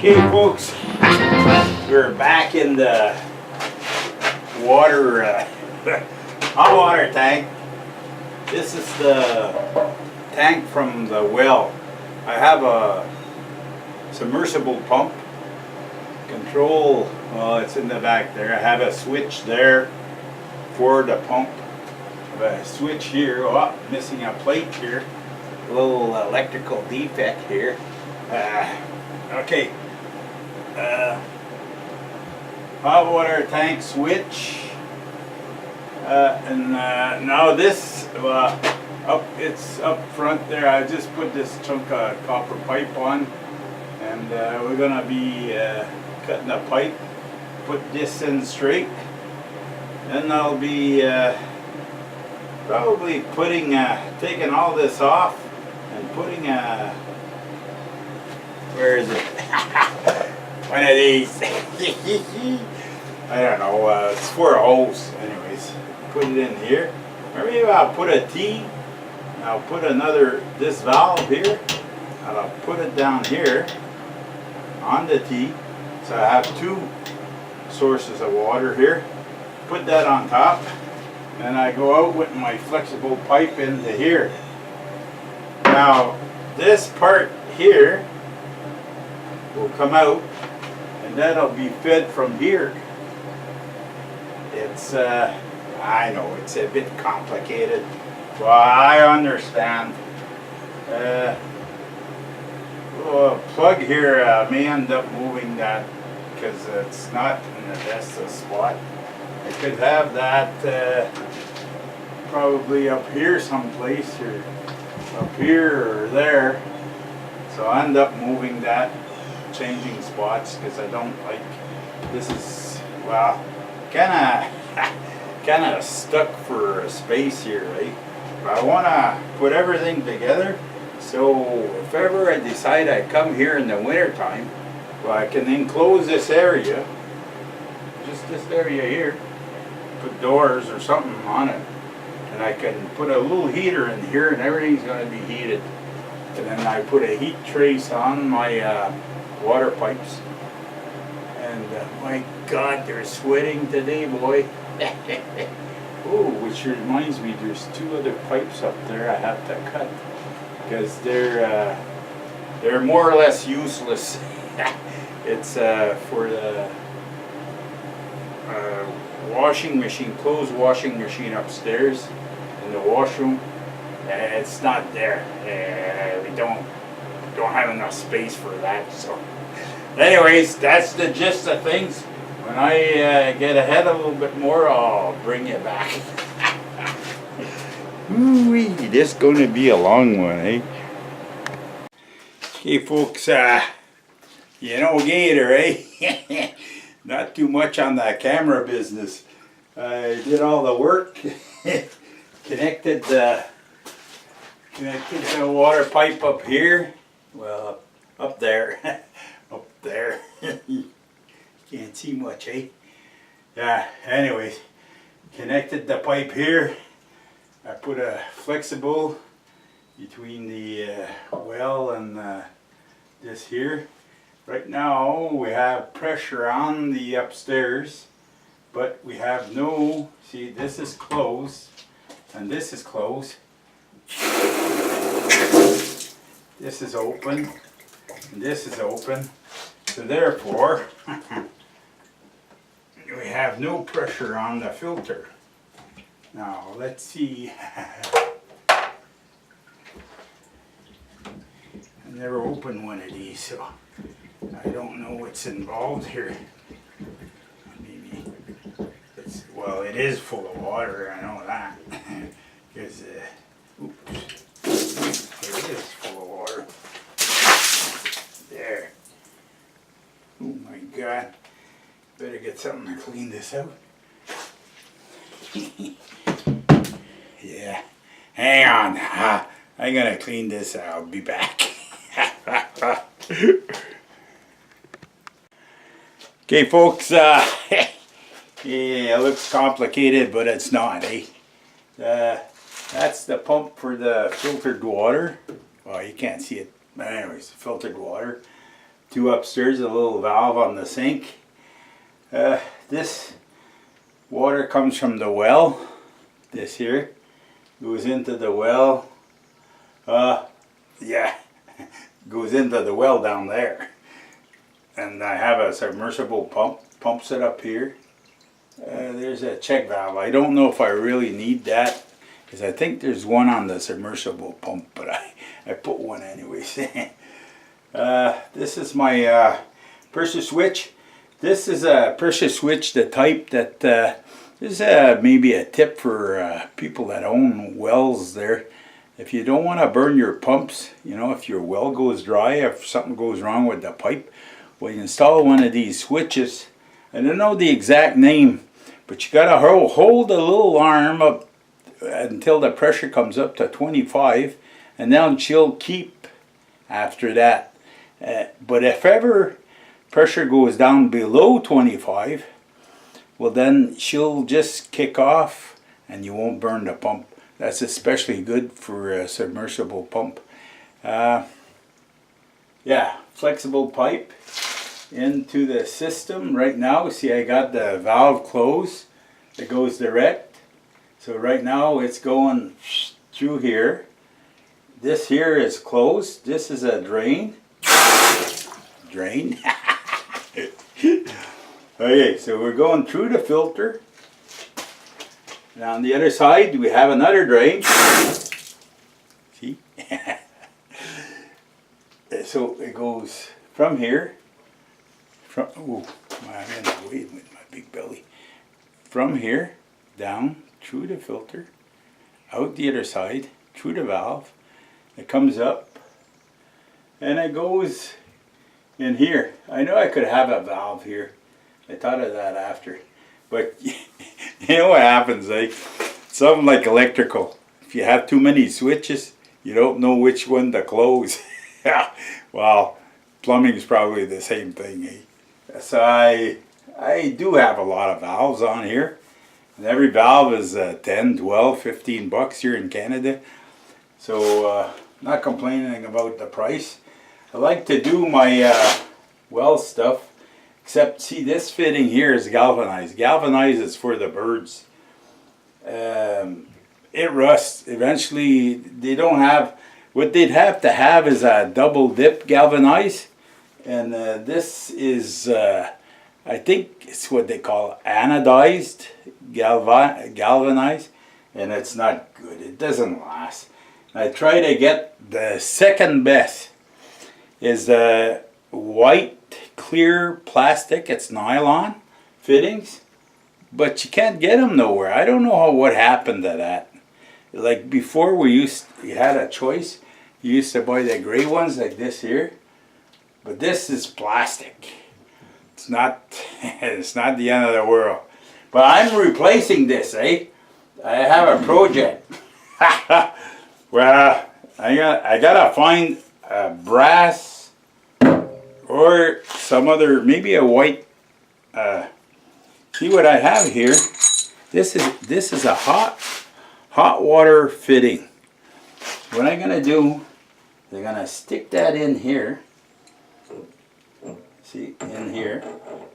Okay, folks, we're back in the water, hot water tank. This is the tank from the well. I have a submersible pump control. Well, it's in the back there. I have a switch there for the pump. I have a switch here. Oh, missing a plate here. A little electrical defect here. Okay. Hot water tank switch. Now this it's up front there. I just put this chunk of copper pipe on, and we're gonna be cutting a pipe, put this in straight, and I'll be probably putting taking all this off and putting where is it? One of these. I don't know. It's for a hose, anyways. Put it in here. Or maybe I'll put a T. And I'll put this valve here. And I'll put it down here on the T. So I have two sources of water here. Put that on top. And I go out with my flexible pipe into here. Now, this part here will come out, and that'll be fed from here. It's I know it's a bit complicated, but I understand. Plug here may end up moving that because it's not in the best of spot. I could have that probably up here someplace, or up here or there. So I end up moving that, changing spots, because I don't like, this is, well, kind of stuck for a space here, right? But I want to put everything together, so if ever I decide I come here in the winter time, well, I can enclose this area, just this area here, put doors or something on it, and I can put a little heater in here, and everything's going to be heated. And then I put a heat trace on my water pipes, and my God, they're sweating today, boy. Oh, which reminds me, there's two other pipes up there I have to cut, because they're more or less useless. It's for the washing machine, clothes washing machine upstairs in the washroom. It's not there. We don't have enough space for that. So, anyways, that's the gist of things. When I get ahead a little bit more, I'll bring you back. Ooh-wee, this is going to be a long one, eh? Okay, folks. You know Gator, eh? Not too much on the camera business. I did all the work. Connected the water pipe up here. Well, up there. Up there. Can't see much, eh? Yeah, anyways. Connected the pipe here. I put a flexible between the well and this here. Right now we have pressure on the upstairs, but we have no, see, this is closed and this is closed. This is open and this is open, so therefore we have no pressure on the filter. Now let's see. I never opened one of these, so I don't know what's involved here. Maybe it's, well, it is full of water, I know that. Because oops, it is full of water. There. Oh my God. Better get something to clean this out. Yeah. Hang on. I'm gonna clean this out. I'll be back. Okay, folks. Yeah, it looks complicated, but it's not, eh? That's the pump for the filtered water. Well, you can't see it, but anyways, filtered water. two upstairs, a little valve on the sink. This water comes from the well. This here goes into the well. Yeah, goes into the well down there. And I have a submersible pumps it up here. There's a check valve. I don't know if I really need that, because I think there's one on the submersible pump, but I put one anyways. This is my pressure switch. This is a pressure switch, the type that this is maybe a tip for people that own wells there. If you don't want to burn your pumps, you know, if your well goes dry, if something goes wrong with the pipe, well, you install one of these switches. I don't know the exact name, but you gotta hold the little arm up until the pressure comes up to 25, and then she'll keep after that. But if ever pressure goes down below 25, well, then she'll just kick off and you won't burn the pump. That's especially good for a submersible pump. Yeah, flexible pipe into the system right now. See, I got the valve closed. It goes direct. So right now it's going through here. This here is closed. This is a drain. Drain. Okay, so we're going through the filter. And on the other side we have another drain. See? So it goes from here. Oh, I'm in the way with my big belly. From here, down, through the filter, out the other side, through the valve. It comes up, and it goes in here. I know I could have a valve here. I thought of that after. But you know what happens, like something like electrical. If you have too many switches, you don't know which one to close. Well, plumbing is probably the same thing, eh? So I do have a lot of valves on here, and every valve is 10, 12, 15 bucks here in Canada. So not complaining about the price. I like to do my well stuff, except see, this fitting here is galvanized. Galvanized is for the birds. It rusts. Eventually they don't have, what they'd have to have is a double dip galvanized. And this is, I think it's what they call anodized, galvanized, and it's not good. It doesn't last. I try to get the second best is the white clear plastic. It's nylon fittings, but you can't get them nowhere. I don't know what happened to that. Like before, you had a choice. You used to buy the gray ones like this here. But this is plastic. It's not the end of the world. But I'm replacing this, eh? I have a project. Well, I gotta find a brass or some other, maybe a white. See what I have here? This is a hot water fitting. What I'm gonna do, they're gonna stick that in here. See, in here,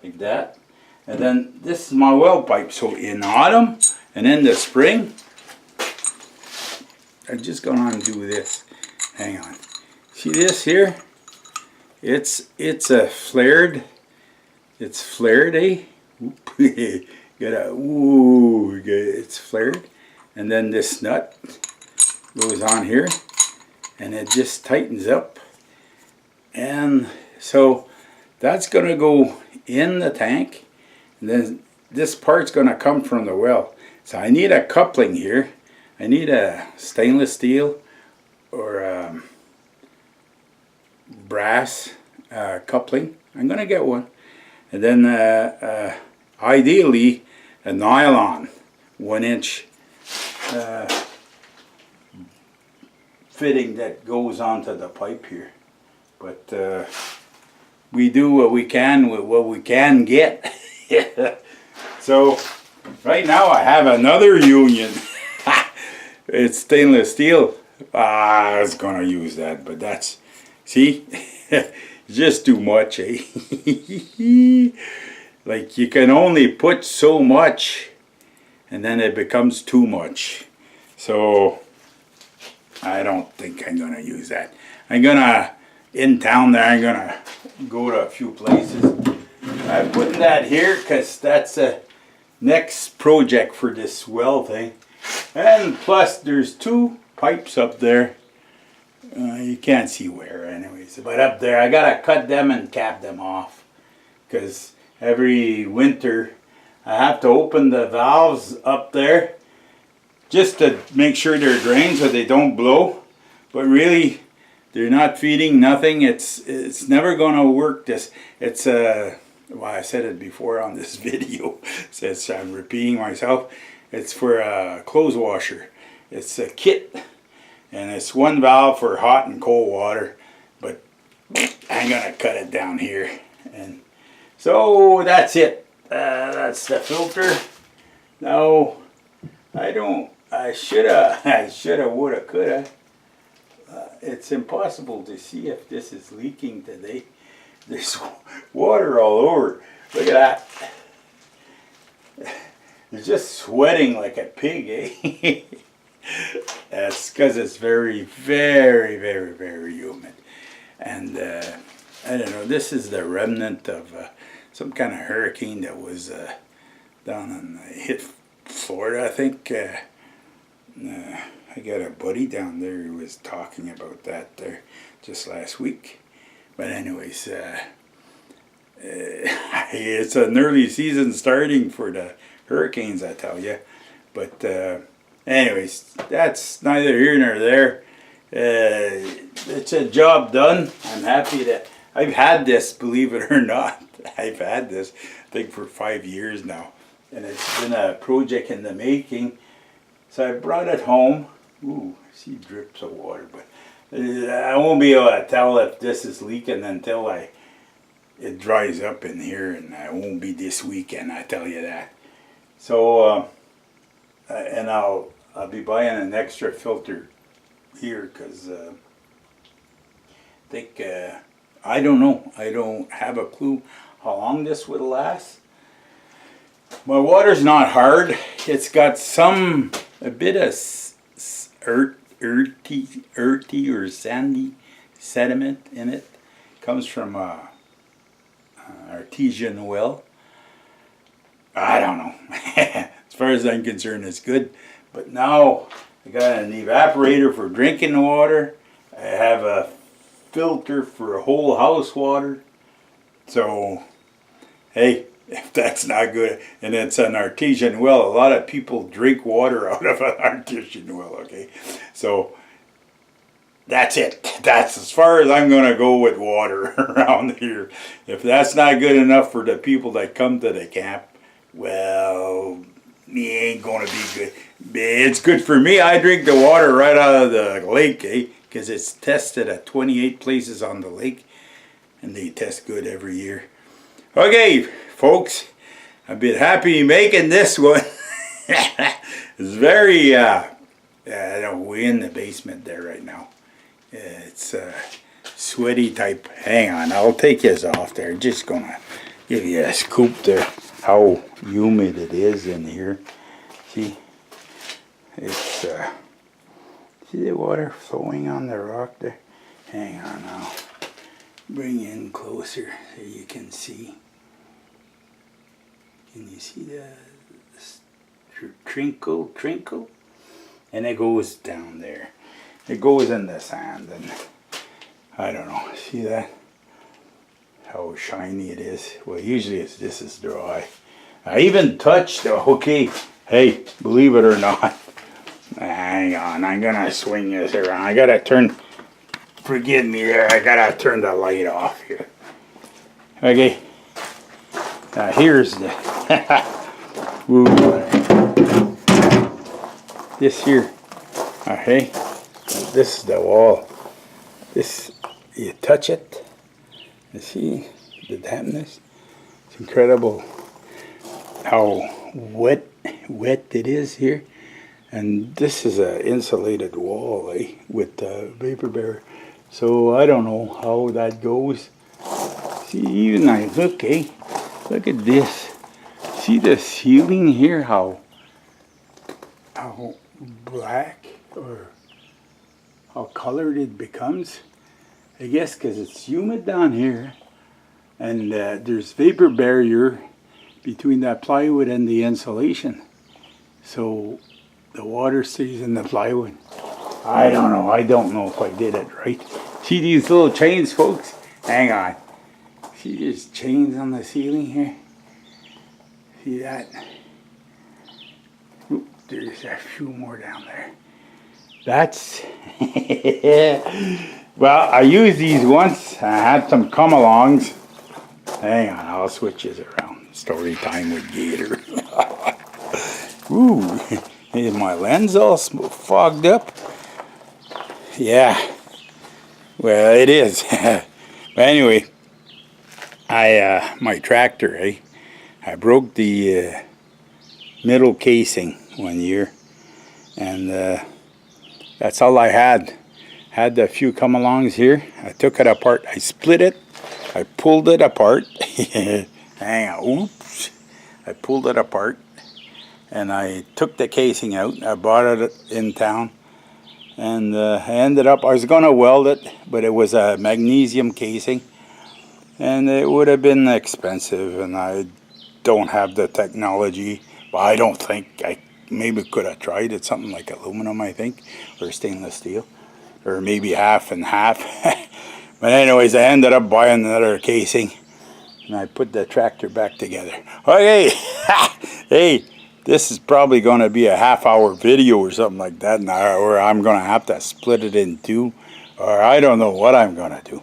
like that. And then this is my well pipe. So in autumn and in the spring, I'm just going to undo this. Hang on. See this here? It's a flared. It's flared, eh? It's flared. And then this nut goes on here, and it just tightens up. And so that's going to go in the tank, and then this part's going to come from the well. So I need a coupling here. I need a stainless steel or brass coupling. I'm going to get one. And then ideally a nylon 1-inch fitting that goes onto the pipe here. But we do what we can with what we can get. So right now I have another union. It's stainless steel. I was gonna use that, but that's, see, just too much, eh? Like you can only put so much and then it becomes too much. So I don't think I'm gonna use that. I'm gonna, in town there, I'm gonna go to a few places. I'm putting that here because that's a next project for this well thing. And plus there's 2 pipes up there. You can't see where anyways, but up there I gotta cut them and cap them off because every winter I have to open the valves up there just to make sure they're drained so they don't blow. But really they're not feeding nothing. It's never gonna work. It's well, I said it before on this video, so I'm repeating myself. It's for a clothes washer. It's a kit. And it's 1 valve for hot and cold water, but I'm gonna cut it down here. And so that's it. That's the filter. Now, I shoulda, woulda, coulda. It's impossible to see if this is leaking today. There's water all over. Look at that. It's just sweating like a pig, eh? That's because it's very, very, very, very humid. And I don't know, this is the remnant of some kind of hurricane that was down and hit Florida, I think. I got a buddy down there who was talking about that there just last week. But anyways, it's an early season starting for the hurricanes, I tell you. But anyways, that's neither here nor there. It's a job done. I'm happy that I've had this, believe it or not. I've had this, I think, for 5 years now. And it's been a project in the making. So I brought it home. Ooh, I see drips of water, but I won't be able to tell if this is leaking until it dries up in here, and it won't be this weekend, I tell you that. So, and I'll be buying an extra filter here because I think, I don't know. I don't have a clue how long this would last. My water's not hard. It's got a bit of earthy or sandy sediment in it. Comes from artesian well. I don't know. As far as I'm concerned, it's good. But now I got an evaporator for drinking water. I have a filter for whole house water. So, hey, if that's not good, and it's an artesian well, a lot of people drink water out of an artesian well, okay? So, that's it. That's as far as I'm going to go with water around here. If that's not good enough for the people that come to the camp, well, it ain't going to be good. It's good for me. I drink the water right out of the lake, eh? Because it's tested at 28 places on the lake, and they test good every year. Okay, folks, I've been happy making this one. It's very, I don't know, we're in the basement there right now. It's sweaty type. Hang on, I'll take this off there. Just gonna give you a scoop there. How humid it is in here. See, it's see the water flowing on the rock there. Hang on, I'll bring you in closer so you can see. Can you see the trinkle? And it goes down there. It goes in the sand, and I don't know. See that? How shiny it is. Well, usually this is dry. I even touched. Okay, hey, believe it or not. Hang on, I'm gonna swing this around. I gotta turn. Forgive me there. I gotta turn the light off here. Okay. Now here's the. This here. Okay. This is the wall. This, you touch it. You see the dampness? It's incredible how wet it is here. And this is an insulated wall, with vapor barrier. So I don't know how that goes. See, even I look, look at this. See the ceiling here, how black or how colored it becomes. I guess because it's humid down here, and there's vapor barrier between that plywood and the insulation, so the water stays in the plywood. I don't know if I did it right. See these little chains, folks? Hang on. See these chains on the ceiling here? See that? Oop, there's a few more down there. That's well, I used these once. I had some come-alongs. Hang on, I'll switch this around. Story time with Gator. Ooh, is my lens all fogged up? Yeah. Well, it is. But anyway, my tractor, I broke the middle casing one year, and that's all I had. Had a few come-alongs here. I took it apart. I split it. I pulled it apart. Hang on. Oops. I pulled it apart, and I took the casing out. I bought it in town, and I ended up, I was going to weld it, but it was a magnesium casing, and it would have been expensive, and I don't have the technology. Well, I don't think. I maybe could have tried it, something like aluminum, I think, or stainless steel, or maybe half and half. But anyways, I ended up buying another casing, and I put the tractor back together. Okay, hey, this is probably going to be a half-hour video or something like that, or I'm going to have to split it in two, or I don't know what I'm going to do.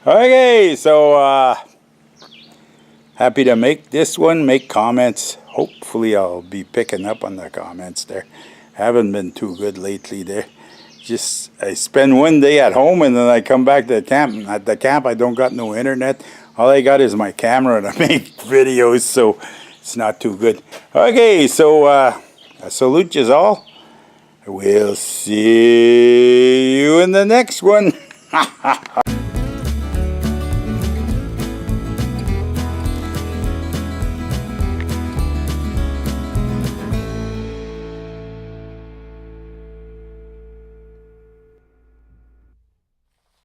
Okay, so happy to make this one, make comments. Hopefully I'll be picking up on the comments there. Haven't been too good lately there. Just, I spend one day at home and then I come back to the camp. At the camp I don't got no internet. All I got is my camera to make videos, so it's not too good. Okay, so I salute you all. We'll see you in the next one.